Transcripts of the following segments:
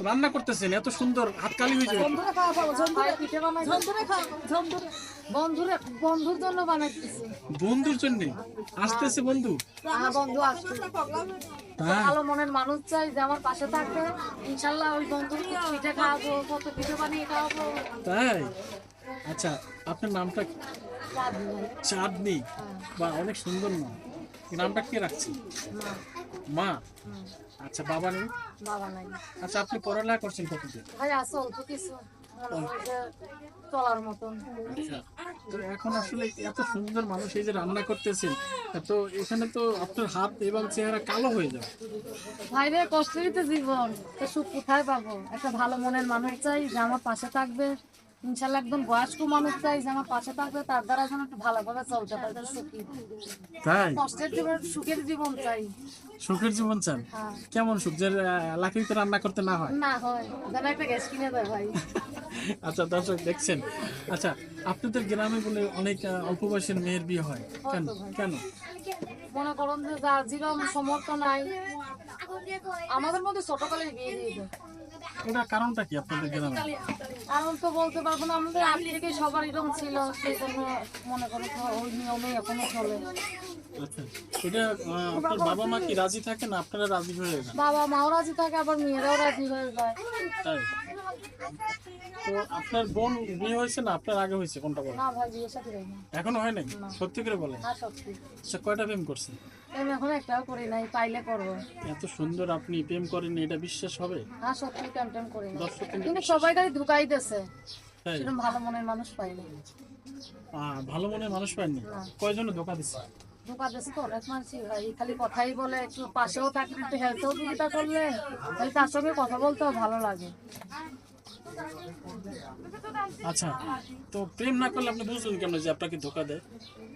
রান্না করতেছেন এত সুন্দর হাততালি হয়ে যাবে। বন্ধুরা খাওয়া পাবো, ঝন্ডুরে পিঠে বানাই, ঝন্ডুরে খাওয়া, ঝন্ডুরে বন্ধুর জন্য বানাইতেছি। বন্ধুর জন্য আসতেছে বন্ধু? হ্যাঁ, বন্ধু আসছে। হ্যাঁ ভালো মনের মানুষ চাই যে আমার পাশে থাকবে। ইনশাল্লাহ ওই বন্ধুর পিঠে খাওয়াবো, কত পিঠে বানিয়ে খাওয়াবো। তাই? আচ্ছা, আপনার নামটা কি? চাঁদনি ভাই। চাঁদনি। বা অনেক সুন্দর নাম। এই নামটা কে রাখছে? মা। মা। হুম, আচ্ছা, বাবা নেই? বাবা নাই। আচ্ছা, আপনি পড়ালেখা করছেন কতদূর? ভাই আছে অল্প কিছু, মনে হয় যে চলার মতন। আচ্ছা, তো এখন আসলে এত সুন্দর মানুষ এই যে রান্না করতেছেন, তো এখানে তো আপনার হাত এবং চেহারা কালো হয়ে যাবে। ভাই রে, কষ্টেরই তো জীবন, তো সুখ কোথায় পাবো? একটা ভালো মনের মানুষ চাই যে আমার পাশে থাকবে। ইনশাল্লাহ একদম বয়স্ক মানুষ চাই যে আমার পাশে থাকবে, তার দ্বারা যেন একটু ভালোভাবে চলতে পারে, সুখী। তাই? কষ্টের জীবন, সুখের জীবন চাই। সুখের জীবন চান? হ্যাঁ। কেমন সুখ? যে লাকড়িতে রান্না করতে না হয়? না হয় যেন একটা গ্যাস কিনে দেয় ভাই। আচ্ছা দর্শক দেখছেন, আচ্ছা আপনাদের গ্রামে বলে অনেক অল্প বয়সের মেয়ের বিয়ে হয় কেন? হয়তো ভাই। কেন? মনে করেন যে যার যেরকম সমর্থ নাই, আমাদের মধ্যে ছোটকালে বিয়ে দিয়ে দেয়। এটা কারণটা কি আপনাদের গ্রামে? কারণ তো বলতে পারবো না, আমাদের আগে থেকে সবার এরকম ছিল, সেই জন্য মনে করো তো ওই নিয়মে এখনো চলে। আচ্ছা, এটা আপনার বাবা মা কি রাজি থাকে না আপনারা রাজি হয়ে যান? বাবা মাও রাজি থাকে, আবার মেয়েরাও রাজি হয়ে যায়। তাই? তো আপনার বোন বিয়ে হয়েছে না আপনার আগে হয়েছে, কোনটা বলেন? না ভাই, বিয়ে সাথে হয়নি। এখনো হয় নাই? না। সত্যি করে বলেন। আর সত্যি আচ্ছা, কয়টা প্রেম করছেন? আমি এখন একটাও করি নাই, পাইলে করবো। এত সুন্দর আপনি প্রেম করেন, এটা বিশ্বাস হবে? আর সত্যি টেম করি না, দর্শক কিন্তু কিন্তু সবাই গাড়ি ঢুকাই দিয়েছে, তাই? সেরকম ভালো মনের মানুষ পাইনি। ভালো মনের মানুষ পাননি? না। কয়জনে ধোকা দিচ্ছে? ধোকা দিয়েছে তো অনেক মানুষই ভাই, খালি কথাই বলে, একটু পাশেও থাকলে, একটু হেল্প সহযোগিতা করলে, খালি তার সঙ্গে কথা বলতেও ভালো লাগে। আচ্ছা, তো প্রেম না করলে আপনি বুঝলেন কেমন যে আপনাকে ধোকা দেয়?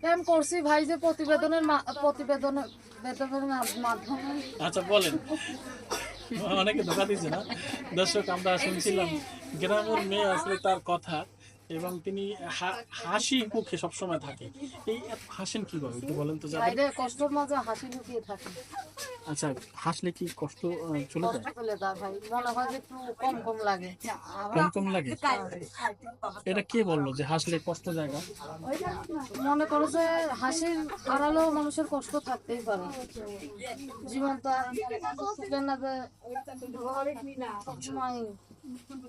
প্রেম করছি ভাই, যে প্রতিবেদনের মাধ্যমে। আচ্ছা বলেন, অনেকে ধোকা দিচ্ছে না? দর্শক আমরা শুনছিলাম গ্রামের মেয়ে আসলে তার কথা, এবং তিনি হাসি মুখে সবসময় থাকে। এই এত হাসেন কিভাবে একটু বলেন তো যাবেন? বাইরে কষ্টর মাঝে হাসি লুকিয়ে থাকে। আচ্ছা, হাসলে কি কষ্ট চলে কষ্ট যায়? চলে যায় ভাই, মনে হয় যে একটু কম কম লাগে। কম কম লাগে? এটা কে বললো যে হাসলে কষ্ট জায়গা? মনে করো যে হাসির আড়ালেও মানুষের কষ্ট থাকতেই পারে, জীবনটা সুখের না যে সবসময়।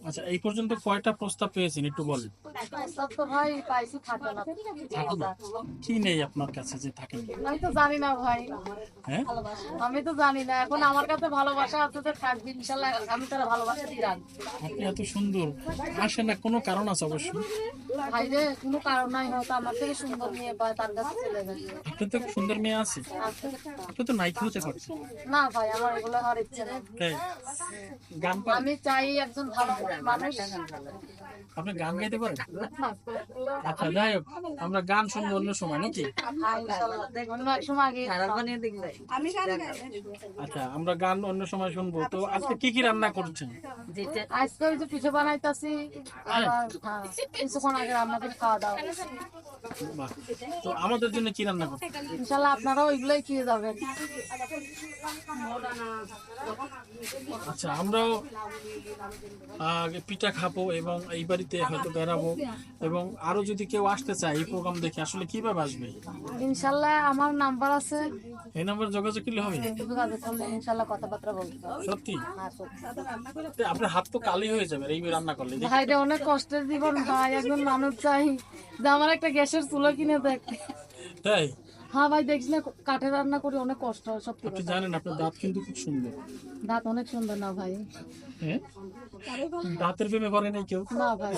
আচ্ছা, এই পর্যন্ত কয়টা প্রস্তাব পেয়েছেন একটু বলেন? প্রস্তাব তো ভাই পাইছি, থাকে না। থাকে না? কি নেই আপনার কাছে যে থাকে না? আমি তো জানি না ভাই, হ্যাঁ, আমি তো জানি না। এখন আমার কাছে ভালোবাসা আছে যে থাকবে, ইনশাল্লাহ আমি তারা ভালোবাসা দিয়ে রাখবো। আপনি এত সুন্দর, আসে না কোনো কারণ আছে অবশ্যই? ভাই রে, কোনো কারণ নাই, হয়তো আমার থেকে সুন্দর নিয়ে পায়, তার কাছে চলে গেছে। আপনার তো সুন্দর মেয়ে আছে, আপনি তো নায়িকা হতে পারছেন। না ভাই, আমার এগুলো হওয়ার ইচ্ছে নেই। তাই? গান পারেন? আমি চাই একজন ভালো মানুষ। আপনি গান গাইতে পারেন? আচ্ছা যাই হোক, আমরা গান শুনবো অন্য সময় নাকি? অন্য এক সময় আগে আচ্ছা, আমরা গান অন্য সময় শুনবো। তো আজকে কি কি রান্না করছেন? আজকে ওই যে পিঠে বানাইতাছি, আবার হ্যাঁ, কিছুক্ষণ আগে রান্না করে খাওয়া দাওয়া। বাহ, তো আমাদের জন্য কি রান্না করছেন? ইনশাল্লাহ আপনারাও ওইগুলোই খেয়ে যাবেন। আচ্ছা, আমরাও পিঠা খাবো এবং এই বাড়িতে হয়তো বেড়াবো, এবং আরো যদি কেউ আসতে চায় এই প্রোগ্রাম দেখে আসলে কিভাবে আসবে? ইনশাল্লাহ আমার নাম্বার আছে, এই নাম্বার যোগাযোগ করলে হবে? যোগাযোগ করলে ইনশাল্লাহ কথাবার্তা বলতে হবে। সত্যি? হ্যাঁ, সত্যি। তো আপনার হাত তো কালি হয়ে যাবে এই রান্না করলে। দেখি। ভাইটা অনেক কষ্টের জীবন ভাই, একজন মানুষ চাই যে আমার একটা গ্যাসের চুলো কিনে দেখতে। তাই? হ্যাঁ ভাই, দেখছি না কাঠে রান্না করে অনেক কষ্ট হয়, সত্যি আপনি কথা। জানেন আপনার দাঁত কিন্তু খুব সুন্দর। দাঁত অনেক সুন্দর না ভাই? হ্যাঁ, দাঁতের প্রেমে পড়ে নাই কেউ? না ভাই।